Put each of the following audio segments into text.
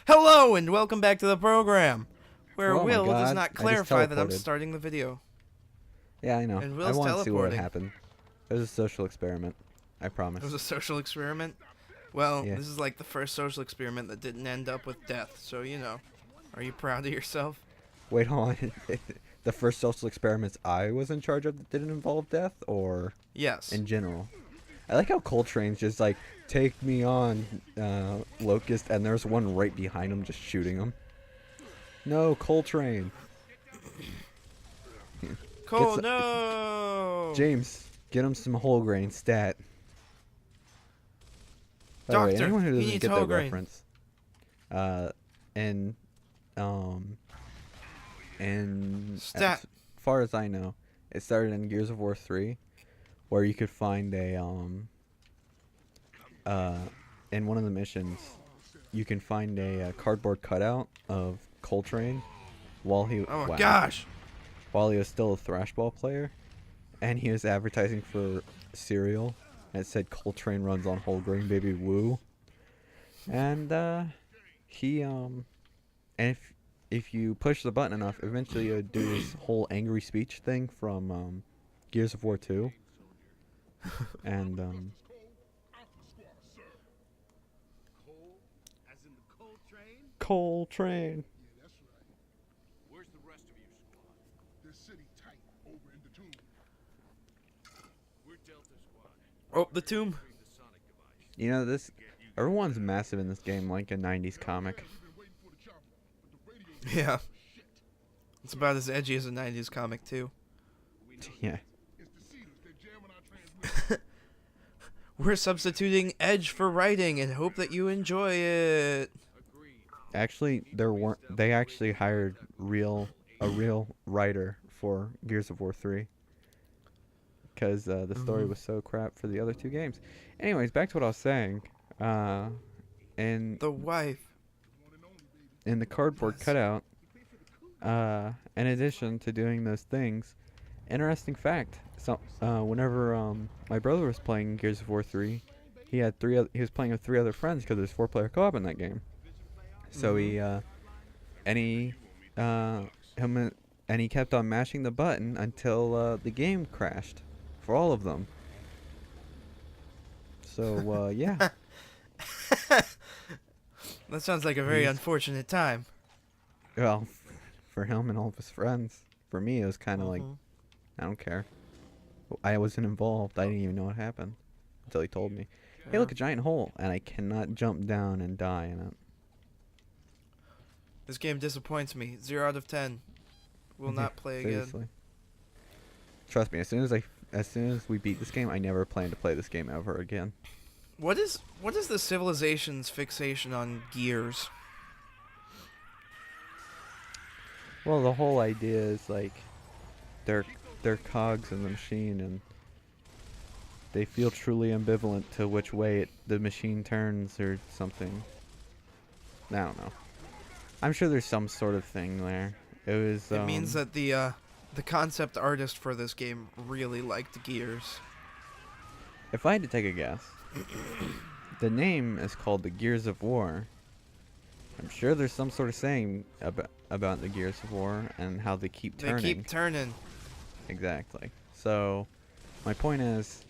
Hello and welcome back to the program, where Oh my Will does god, not I just clarify that I'm teleported. starting the video. Yeah, I know. And I Will's want to see what would teleporting. happen. It was a social experiment. I It was promise. a social experiment. Well, Yeah. this is like the first social experiment that didn't end up with death, so you know. Are you proud of yourself? Wait, hold on. The first social experiments I was in charge of that didn't involve death, or Yes. in general? I like how Coltrane's just like, take me on, Locust, and there's one right behind him just shooting him. No, Coltrane. Get Cole, some, no! James, get him some whole grain stat. By the way, Doctor, anyone who he doesn't needs get whole that grain. reference, uh, and um, and Stat. as far as I know, it started in Gears of War 3, where you could find a in one of the missions, you can find a cardboard cutout of Coltrane while he Oh my gosh! while he was still a thrashball player, and he was advertising for cereal, and it said Coltrane runs on whole grain, baby, woo. And he and if you push the button enough, eventually it would do this whole angry speech thing from Gears of War 2. And Coltrane. Where's the rest of your squad? They're sitting tight over in the tomb. We're Delta Squad. Oh, the tomb. Bring the sonic device. You know this. Everyone's massive in this game, like a '90s comic. Yeah. It's about as edgy as a 90s comic, too. Yeah. We're substituting edge for writing and hope that you enjoy it. Actually, they actually hired a real writer for Gears of War 3 because the story was so crap for the other two games. Anyways, back to what I was saying. And The wife. in the cardboard Yes. cutout, in addition to doing those things, interesting fact. So whenever my brother was playing Gears of War 3, he was playing with 3 other friends because there's 4-player co-op in that game. So he kept on mashing the button until the game crashed for all of them. So yeah. That sounds like a very He's- unfortunate time. Well, for him and all of his friends. For me, it was kind of like, Mhm. I don't care. I wasn't involved. I didn't even know what happened until he told me. Hey, look, a giant hole, and I cannot jump down and die in it. This game disappoints me. 0 out of 10. Will not play again. Seriously. Trust me, as soon as we beat this game, I never plan to play this game ever again. What is the civilization's fixation on gears? Well, the whole idea is like they're cogs in the machine, and they feel truly ambivalent to which way the machine turns or something. I don't know. I'm sure there's some sort of thing there. It was. It means that the concept artist for this game really liked gears. If I had to take a guess, the name is called the Gears of War. I'm sure there's some sort of saying about the Gears of War and how they keep turning. They keep turning. Exactly. So, my point is,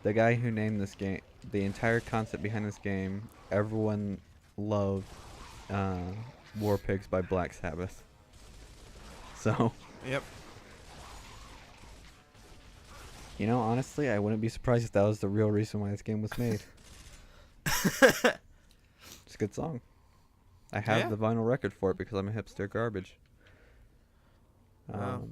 the guy who named this game, the entire concept behind this game, everyone loved War Pigs by Black Sabbath. So, Yep. you know, honestly, I wouldn't be surprised if that was the real reason why this game was made. It's a good song. I have Yeah? the vinyl record for it because I'm a hipster garbage. Wow.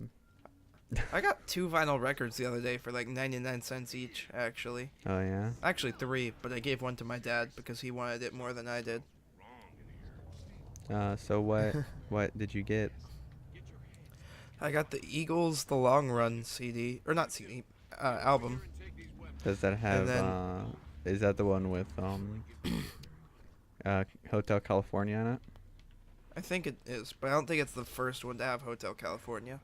I got 2 vinyl records the other day for like 99 cents each, actually. Oh yeah. Actually 3, but I gave one to my dad because he wanted it more than I did. So what did you get? I got the Eagles The Long Run CD, or not CD, album. Does that have then- is that the one with Hotel California in it? I think it is, but I don't think it's the first one to have Hotel California.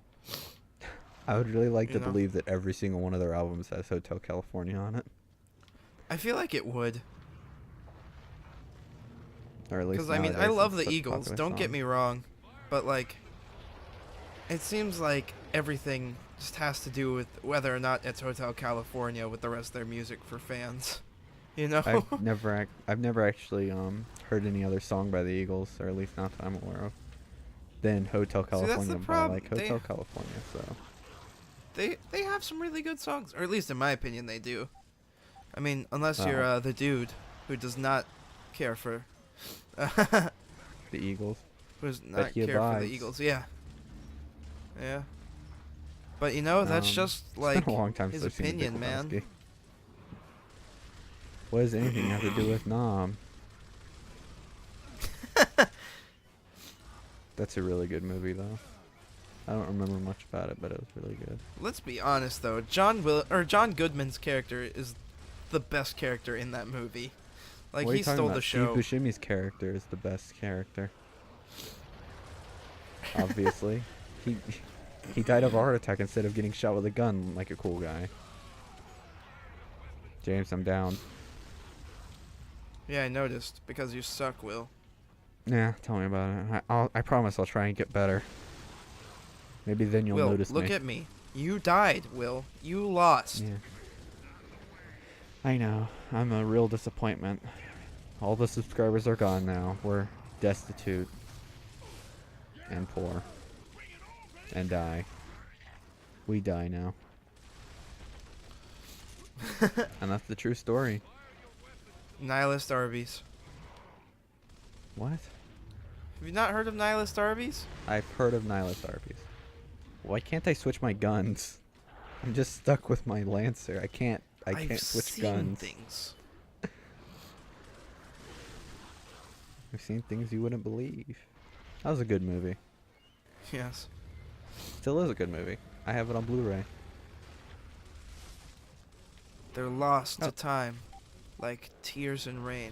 I would really like You to know? believe that every single one of their albums has Hotel California on it. I feel like it would. or at least Because I mean, I nowadays love it's the such a Eagles. popular Don't get song. me wrong, but like, it seems like everything just has to do with whether or not it's Hotel California with the rest of their music for fans. You know? I've never actually heard any other song by the Eagles, or at least not that I'm aware of, than Hotel See, that's the California. But I problem. like Hotel California, so They have some really good songs, or at least in my opinion, they do. I mean, unless you're well, the dude who does not care for, the Eagles. who does But not he care for the abides. Eagles. Yeah, yeah. But you know, that's just It's like been a long time his since I've seen The Big opinion, man. Lebowski. What does anything have to do with Nom? That's a really good movie, though. I don't remember much about it, but it was really good. Let's be honest though, John Goodman's character is the best character in that movie. Like What are he you talking stole about? the Steve show. Buscemi's character is the best character. Obviously, he he died of a heart attack instead of getting shot with a gun like a cool guy. James, I'm down. Yeah, I noticed because you suck, Will. Yeah, tell me about it. I promise I'll try and get better. Maybe then you'll Will, notice look me. at me. You died, Will. You lost. Yeah. I know. I'm a real disappointment. All the subscribers are gone now. We're destitute. And poor. And die. We die now. And that's the true story. Nihilist Arby's. What? Have you not heard of Nihilist Arby's? I've heard of Nihilist Arby's. Why can't I switch my guns? I'm just stuck with my Lancer. I can't I've switch seen guns. things. I've seen things you wouldn't believe. That was a good movie. Yes. Still is a good movie. I have it on Blu-ray. They're lost Oh. to time, like tears in rain.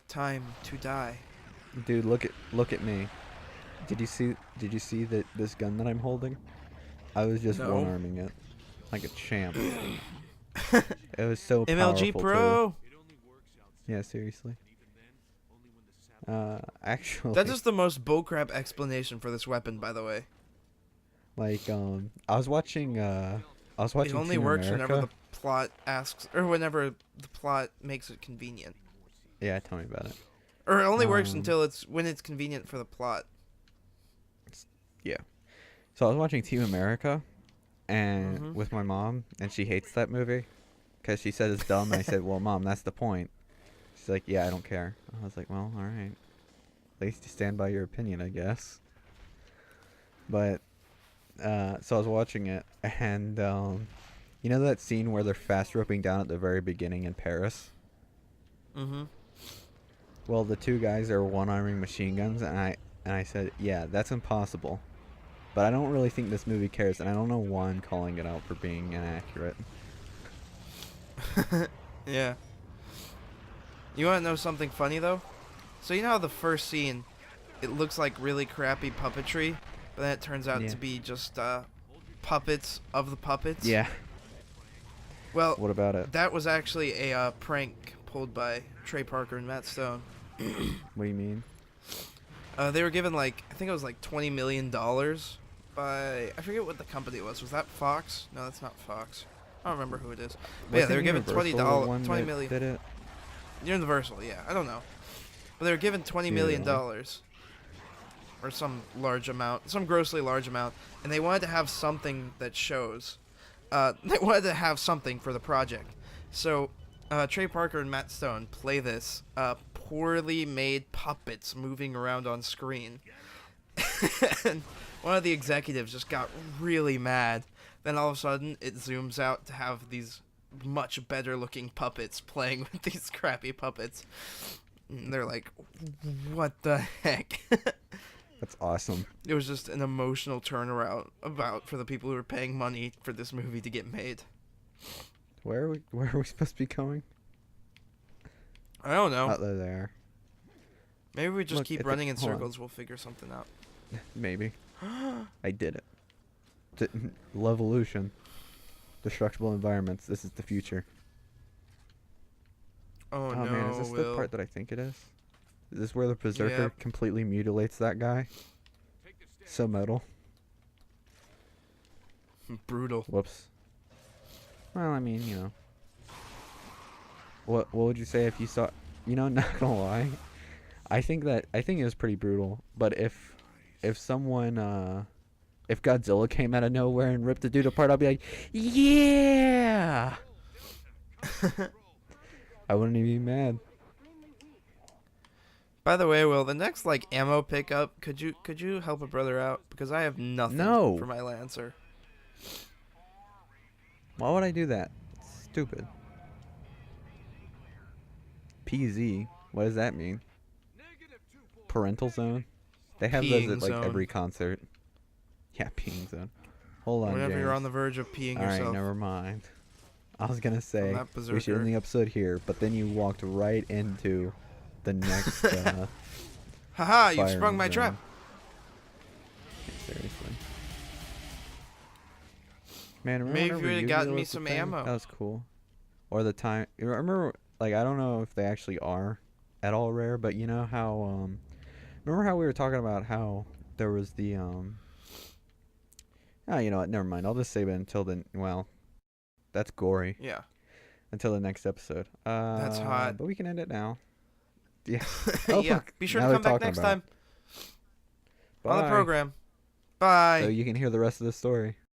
Time to die. Dude, look at me. Did you see that this gun that I'm holding? I was just No. one-arming it like a champ. It was so MLG powerful Pro. too. Yeah, seriously. Actually, That is the most bullcrap explanation for this weapon, by the way. like I was watching It only Team works America. whenever the plot asks, or whenever the plot makes it convenient. Yeah, tell me about it. Or it only works Um, until when it's convenient for the plot. Yeah. So I was watching Team America, and Mhm. with my mom, and she hates that movie, because she said it's dumb. And I said, "Well, Mom, that's the point." She's like, "Yeah, I don't care." I was like, "Well, all right. At least you stand by your opinion, I guess." But so I was watching it, and you know that scene where they're fast roping down at the very beginning in Paris? Mm-hmm. Well, the two guys are one-arming machine guns, and I said, "Yeah, that's impossible." But I don't really think this movie cares, and I don't know why I'm calling it out for being inaccurate. Yeah. You want to know something funny, though? So you know how the first scene, it looks like really crappy puppetry, but then it turns out Yeah. to be just puppets of the puppets? Yeah. Well, What about it? that was actually a prank pulled by Trey Parker and Matt Stone. What do you mean? They were given, like, I think it was like $20 million by, I forget what the company was. Was that Fox? No, that's not Fox. I don't remember who it is. But yeah, they were given Universal the one $20 that million. did it? Universal, yeah. I don't know. But they were given $20 million dollars, or some large amount, some grossly large amount, and they wanted to have something that shows. They wanted to have something for the project. So, Trey Parker and Matt Stone play this poorly made puppets moving around on screen. And one of the executives just got really mad. Then all of a sudden, it zooms out to have these much better looking puppets playing with these crappy puppets. And they're like, what the heck? That's awesome. It was just an emotional turnaround about for the people who were paying money for this movie to get made. Where are we supposed to be going? I don't know. Out there. Maybe we just Look, keep it's running in hold on. circles. We'll figure something out. Maybe. I did it. Levolution. Destructible environments. This is the future. Oh, Oh man, is no, this the Will. part that I think it is? Is this where the berserker Yep. completely mutilates that guy? So metal. Brutal. Whoops. Well, I mean, you know. What would you say if you saw? You know, not gonna lie, I think it was pretty brutal. But if someone if Godzilla came out of nowhere and ripped the dude apart, I'd be like, yeah. I wouldn't even be mad. By the way, Will, the next like ammo pickup, could you help a brother out, because I have nothing No. for my Lancer. Why would I do that? Stupid. PZ. What does that mean? Parental zone? They have those Peeing at like zone. every concert. Yeah, peeing zone. Hold on, Whenever James. you're on the verge of peeing All right, yourself. never mind. I was gonna say that we should berserker. end the episode here, but then you walked right into the next Haha, you firing sprung my zone. trap. Seriously. Man, remember Maybe whenever you would've Yu-Gi-Oh gotten me was a some thing? ammo. That was cool. Or the time. You remember, like, I don't know if they actually are at all rare, but you know how remember how we were talking about how there was the oh, you know what? Never mind. I'll just save it until then. Well, that's gory. Yeah. Until the next episode. That's hot. But we can end it now. Yeah. Oh, Yeah. look, Be sure now to they're come back talking next about time it. on the Bye. program. Bye. So you can hear the rest of the story.